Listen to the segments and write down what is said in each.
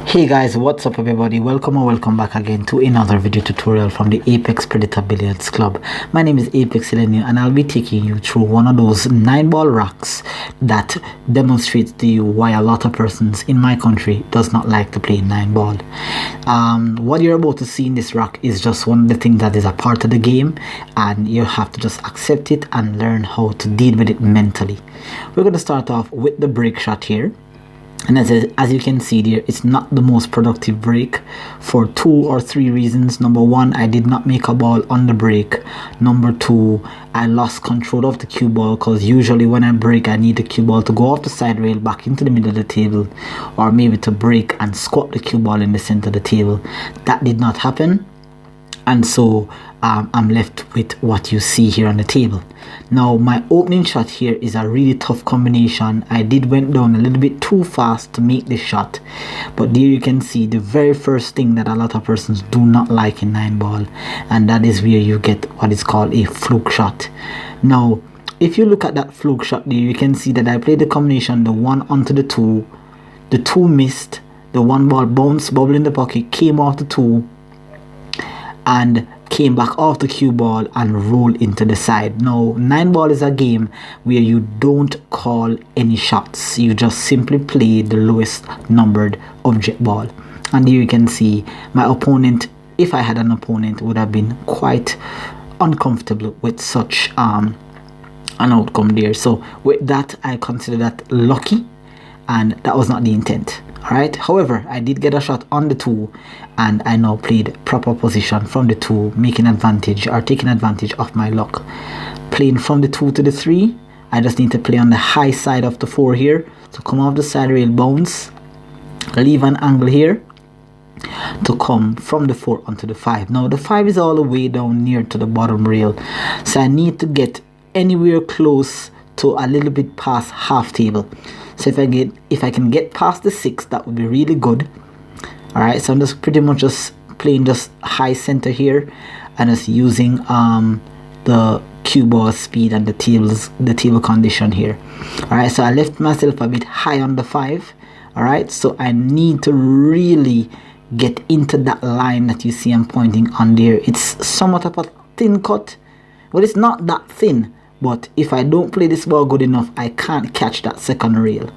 Hey guys, what's up everybody? Welcome or welcome back again to another video tutorial from the Apex Predator Billiards Club. My name is Apex Elenio and I'll be taking you through one of those 9-ball racks that demonstrates to you why a lot of persons in my country does not like to play 9-ball. What you're about to see in this rack is just one of the things that is a part of the game, and you have to just accept it and learn how to deal with it mentally. We're going to start off with the break shot here. And as you can see there, it's not the most productive break for 2 or 3 reasons. Number 1, I did not make a ball on the break. Number 2, I lost control of the cue ball, because usually when I break I need the cue ball to go off the side rail back into the middle of the table, or maybe to break and squat the cue ball in the center of the table. That did not happen, and so I'm left with what you see here on the table. Now my opening shot here is a really tough combination. I went down a little bit too fast to make this shot, but there you can see the very first thing that a lot of persons do not like in 9-ball, and that is where you get what is called a fluke shot. Now if you look at that fluke shot there, you can see that I played the combination, the 1 onto the 2, the 2 missed, the 1 ball bounced, bubble in the pocket, came off the 2 and came back off the cue ball and rolled into the side. Now 9-ball is a game where you don't call any shots, you just simply play the lowest numbered object ball. And here you can see my opponent, if I had an opponent, would have been quite uncomfortable with such an outcome there. So with that, I consider that lucky, and that was not the intent. Alright, however, I did get a shot on the 2, and I now played proper position from the 2, making advantage or taking advantage of my luck. Playing from the 2 to the 3, I just need to play on the high side of the 4 here. So come off the side rail, bounce, leave an angle here to come from the 4 onto the 5. Now the 5 is all the way down near to the bottom rail, so I need to get anywhere close to a little bit past half table. So if I can get past the 6, that would be really good. Alright, so I'm just pretty much just playing just high center here, and just using the cue ball speed and the table condition here. Alright, so I left myself a bit high on the 5. Alright, so I need to really get into that line that you see I'm pointing on there. It's somewhat of a thin cut. Well, it's not that thin, but if I don't play this ball good enough, I can't catch that second rail.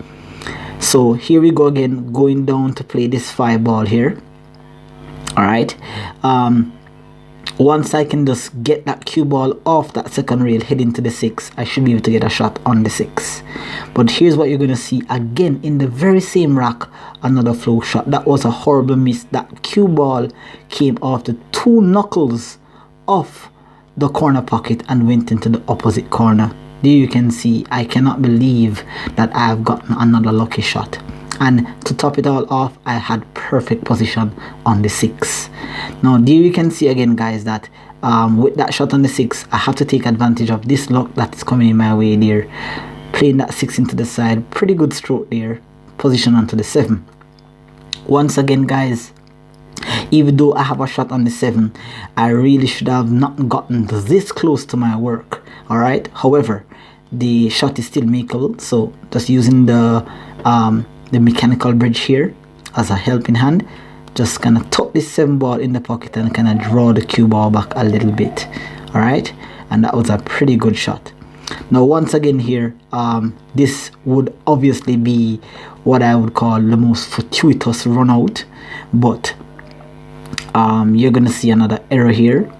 So here we go again, going down to play this 5 ball here. Alright, once I can just get that cue ball off that second rail heading to the 6, I should be able to get a shot on the 6. But here's what you're going to see again in the very same rack, another fluke shot. That was a horrible miss. That cue ball came off the 2 knuckles off the corner pocket and went into the opposite corner. There you can see, I cannot believe that I have gotten another lucky shot. And to top it all off, I had perfect position on the 6. Now there you can see again, guys, that with that shot on the 6, I have to take advantage of this luck that's coming in my way there. Playing that 6 into the side, pretty good stroke there. Position onto the 7. Once again, guys, even though I have a shot on the 7, I really should have not gotten this close to my work. Alright, however, the shot is still makeable, so just using the mechanical bridge here as a helping hand, just kind of tuck this 7 ball in the pocket and kind of draw the cue ball back a little bit. Alright, and that was a pretty good shot. Now once again here, this would obviously be what I would call the most fortuitous run out, but you're gonna see another error here,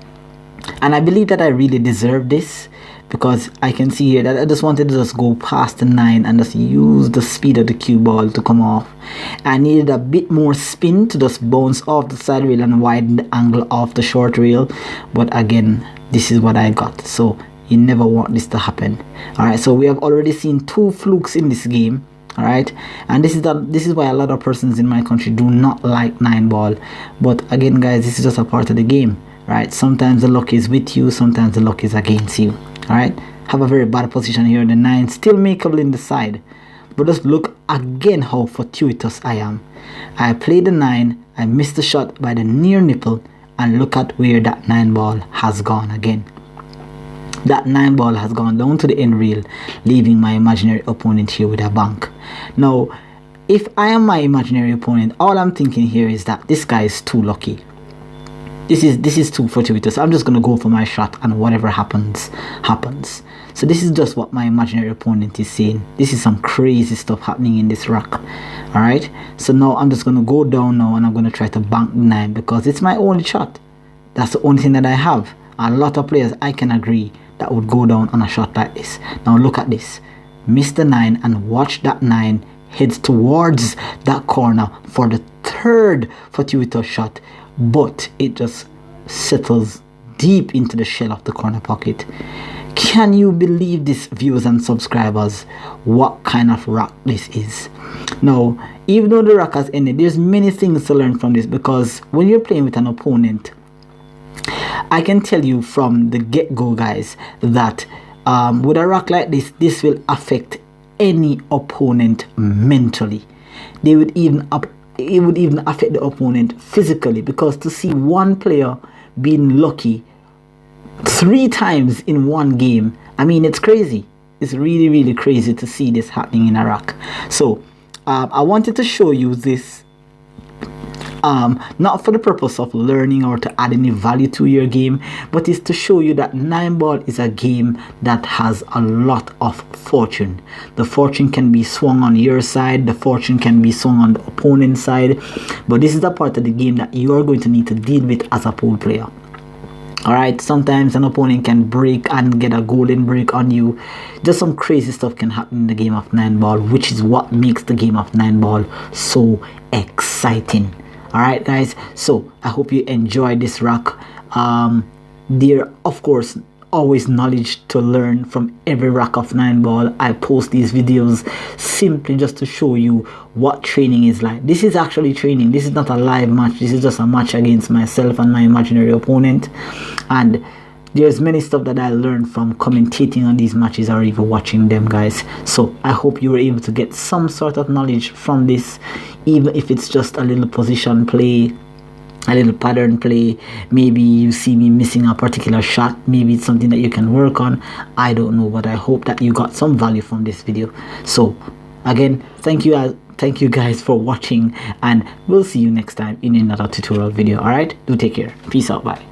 and I believe that I really deserve this, because I can see here that I just wanted to just go past the 9 and just use the speed of the cue ball to come off. I needed a bit more spin to just bounce off the side rail and widen the angle off the short rail, but again, this is what I got, so you never want this to happen. Alright, so we have already seen 2 flukes in this game. Alright, and this is why a lot of persons in my country do not like 9-ball. But again, guys, this is just a part of the game, right? Sometimes the luck is with you, sometimes the luck is against you. Alright, have a very bad position here. The 9 still makeable in the side, but just look again how fortuitous I am. I played the 9, I missed the shot by the near nipple, and look at where that 9-ball has gone again. That 9-ball has gone down to the end rail, leaving my imaginary opponent here with a bank. Now if I am my imaginary opponent, all I'm thinking here is that this guy is too lucky. This is too fortuitous. I'm just gonna go for my shot, and whatever happens, happens. So this is just what my imaginary opponent is saying. This is some crazy stuff happening in this rock. All right. So now I'm just gonna go down now, and I'm gonna try to bank the 9 because it's my only shot. That's the only thing that I have. A lot of players, I can agree, that would go down on a shot like this. Now look at this. Miss the 9 and watch that 9 heads towards that corner for the 3rd fortuitous shot, but it just settles deep into the shell of the corner pocket. Can you believe this, viewers and subscribers, what kind of rock this is? Now, even though the rock has ended, there's many things to learn from this, because when you're playing with an opponent, I can tell you from the get-go, guys, that with a rock like this, this will affect any opponent mentally. It would even affect the opponent physically, because to see one player being lucky 3 times in one game, I mean, it's crazy. It's really, really crazy to see this happening in a rock. So I wanted to show you this, not for the purpose of learning or to add any value to your game, but it's to show you that 9-ball is a game that has a lot of fortune. The fortune can be swung on your side, the fortune can be swung on the opponent's side, but this is the part of the game that you are going to need to deal with as a pool player. All right, sometimes an opponent can break and get a golden break on you. Just some crazy stuff can happen in the game of 9-ball, which is what makes the game of 9-ball so exciting. All right, guys, so I hope you enjoyed this rock. There, of course, always knowledge to learn from every rock of 9-ball. I post these videos simply just to show you what training is like. This is actually training. This is not a live match. This is just a match against myself and my imaginary opponent. And there's many stuff that I learned from commentating on these matches or even watching them, guys. So I hope you were able to get some sort of knowledge from this, even if it's just a little position play, a little pattern play. Maybe you see me missing a particular shot. Maybe it's something that you can work on. I don't know, but I hope that you got some value from this video. So again, thank you guys for watching, and we'll see you next time in another tutorial video. All right, do take care. Peace out. Bye.